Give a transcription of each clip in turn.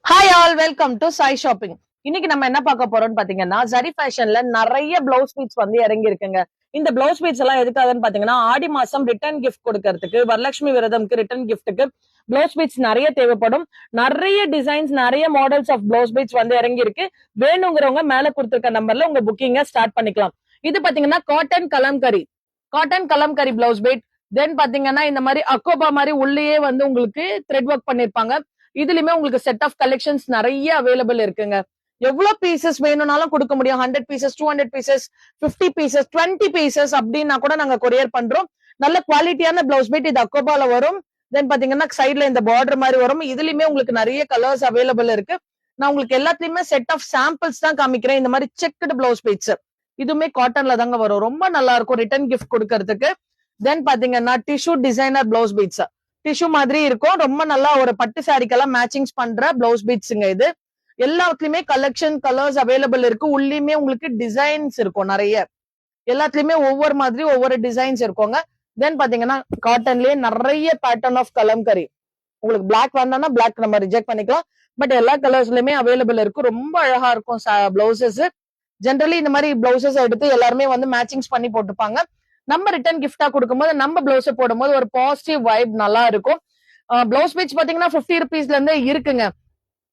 Hi all, welcome to Sai shopping. இன்னைக்கு நம்ம என்ன பார்க்க போறோம்னு பாத்தீங்கன்னா, ஜரி ஃபேஷன்ல நிறைய பிளவுஸ் பீட்ஸ் வந்து இறங்கி இருக்குங்க. இந்த பிளவுஸ் பீட்ஸ் எல்லாம் எதுக்காகன்னு பாத்தீங்கன்னா, ஆடி மாசம் ரிட்டர்ன் கிஃப்ட் கொடுக்கறதுக்கு, வரலட்சுமி விரதம்க்கு ரிட்டர்ன் கிஃப்ட்டுக்கு பிளவுஸ் பீட்ஸ் நிறைய தேவைப்படும். நிறைய டிசைன்ஸ், நிறைய மாடல்ஸ் ஆஃப் பிளவுஸ் பீட்ஸ் வந்து இறங்கி இருக்கு. வேணுங்கிறவங்க மேல கொடுத்திருக்க நம்பர்ல உங்க புக்கிங்க ஸ்டார்ட் பண்ணிக்கலாம். இது பாத்தீங்கன்னா காட்டன் கலம்கரி பிளவுஸ் பீட். தென் பாத்தீங்கன்னா இந்த மாதிரி அக்கோபா மாதிரி உள்ளேயே வந்து உங்களுக்கு த்ரெட் ஒர்க் பண்ணிருப்பாங்க. இதுலயுமே உங்களுக்கு செட் ஆஃப் கலெக்ஷன்ஸ் நிறைய அவைலபிள் இருக்குங்க. எவ்வளவு பீசஸ் வேணும்னாலும் கொடுக்க முடியும். 100 பீசஸ், 200 பீசஸ், 50 பீசஸ், 20 பீசஸ் அப்படின்னா கூட நாங்க கொரியர் பண்றோம். நல்ல குவாலிட்டியான பிளவுஸ் பீட் இது அக்கோபால வரும். தென் பாத்தீங்கன்னா சைட்ல இந்த பார்டர் மாதிரி வரும். இதுலயுமே உங்களுக்கு நிறைய கலர்ஸ் அவைலபிள் இருக்கு. நான் உங்களுக்கு எல்லாத்துலயுமே செட் ஆஃப் சாம்பிள்ஸ் தான் காமிக்கிறேன். இந்த மாதிரி செக்குடு பிளவுஸ் பீட்ஸ் இதுவுமே காட்டன்ல தாங்க வரும். ரொம்ப நல்லா இருக்கும் ரிட்டர்ன் கிஃப்ட் கொடுக்கறதுக்கு. தென் பாத்தீங்கன்னா tissue designer blouse beads, tissue மாதிரி இருக்கும். ரொம்ப நல்லா ஒரு பட்டு சாரிக்கெல்லாம் மேட்சிங்ஸ் பண்ற பிளவுஸ் பீட்ஸுங்க இது. எல்லாத்துலயுமே கலெக்ஷன் கலர்ஸ் அவைலபிள் இருக்கு. உள்ளயுமே உங்களுக்கு டிசைன்ஸ் இருக்கும் நிறைய. எல்லாத்துலயுமே ஒவ்வொரு மாதிரி ஒவ்வொரு டிசைன்ஸ் இருக்குங்க. தென் பாத்தீங்கன்னா காட்டன்லயே நிறைய பேட்டர்ன் ஆஃப் கலம்கரி. உங்களுக்கு பிளாக் வேண்டாம்னா பிளாக் நம்ம ரிஜெக்ட் பண்ணிக்கலாம். பட் எல்லா கலர்ஸ்லயுமே அவைலபிள் இருக்கு. ரொம்ப அழகா இருக்கும் பிளவுசஸ். ஜென்ரலி இந்த மாதிரி பிளவுசஸ் எடுத்து எல்லாருமே வந்து மேட்சிங்ஸ் பண்ணி போட்டுப்பாங்க. நம்ம ரிட்டர்ன் கிஃப்டா கொடுக்கும்போது நம்ம பிளவுஸ் போடும்போது ஒரு பாசிட்டிவ் வைப் நல்லா இருக்கும். பிளவுஸ் பீட்ஸ் பாத்தீங்கன்னா 50 ருபீஸ்ல இருந்தே இருக்குங்க.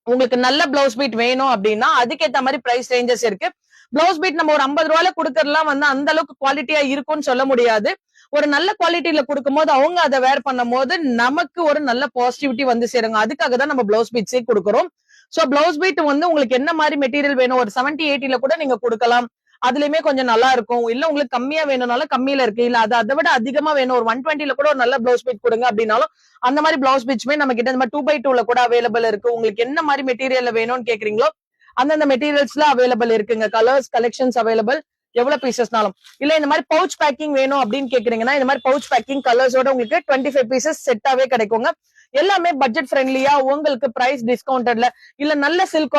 உங்களுக்கு நல்ல பிளவுஸ் பீட் வேணும் அப்படின்னா அதுக்கேத்த மாதிரி பிரைஸ் ரேஞ்சஸ் இருக்கு. பிளவுஸ் பீட் நம்ம ஒரு 50 ரூபாயில கொடுக்கறதுலாம் வந்து அந்த அளவுக்கு குவாலிட்டியா இருக்கும்னு சொல்ல முடியாது. ஒரு நல்ல குவாலிட்டியில கொடுக்கும்போது அவங்க அதை வேர் பண்ணும் போது நமக்கு ஒரு நல்ல பாசிட்டிவிட்டி வந்து சேருங்க. அதுக்காக தான் நம்ம பிளவுஸ் பீட்ஸே கொடுக்குறோம். சோ பிளவுஸ் பீட் வந்து உங்களுக்கு என்ன மாதிரி மெட்டீரியல் வேணும், ஒரு 70, 80ல கூட நீங்க கொடுக்கலாம். அதுலயுமே கொஞ்சம் நல்லா இருக்கும். இல்ல உங்களுக்கு கம்மியா வேணும்னாலும் கம்மியில இருக்கு. இல்ல அதை விட அதிகமா வேணும், ஒரு 120ல கூட ஒரு நல்ல பிளவுஸ் பீட் கொடுங்க அப்படின்னாலும் அந்த மாதிரி பிளவுஸ் பீட்ஸ்மே நம்ம கிட்ட இந்த மாதிரி 2x2ல கூட அவைலபிள் இருக்கு. உங்களுக்கு என்ன மாதிரி மெட்டீரியல் வேணும்னு கேக்குறீங்களோ அந்தந்த மெட்டீரியல்ஸ்ல அவைலபிள் இருக்குங்க. Colours collections available. எவ்வளவு பீசஸ்னாலும். இல்ல இந்த மாதிரி பவுச் பேக்கிங் வேணும் அப்படின்னு கேக்குறீங்கன்னா இந்த மாதிரி பவுச் பேக்கிங் கலர்ஸோட உங்களுக்கு 25 பீசஸ் செட்டாவே கிடைக்குங்க. எல்லாமே பட்ஜெட் ஃப்ரெண்ட்லியா உங்களுக்கு பிரைஸ் டிஸ்கவுண்டட்ல. இல்ல நல்ல சில்க்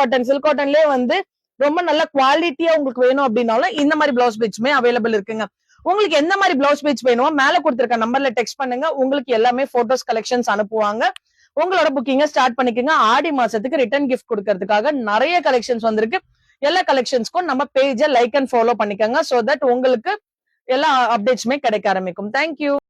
காட்டன்லயே வந்து ரொம்ப நல்ல குவாலிட்டியா உங்களுக்கு வேணும் அப்படின்னாலும் இந்த மாதிரி பிளவுஸ் பீட்ஸ்மே அவைலபிள் இருக்குங்க. உங்களுக்கு எந்த மாதிரி பிளவுஸ் பீட்ஸ் வேணுமோ மேல கொடுத்திருக்க நம்பர்ல டெக்ஸ்ட் பண்ணுங்க. உங்களுக்கு எல்லாமே போட்டோஸ் கலெக்ஷன்ஸ் அனுப்புவாங்க. உங்களோட புக்கிங்க ஸ்டார்ட் பண்ணிக்கோங்க. ஆடி மாசத்துக்கு ரிட்டர்ன் கிஃப்ட் கொடுக்கறதுக்காக நிறைய கலெக்ஷன்ஸ் வந்திருக்கு. எல்லா கலெக்ஷன்ஸ்க்கும் நம்ம பேஜை லைக் அண்ட் ஃபாலோ பண்ணிக்கோங்க. சோ தட் உங்களுக்கு எல்லா அப்டேட்ஸ்மே கிடைக்க ஆரம்பிக்கும். தேங்க்யூ.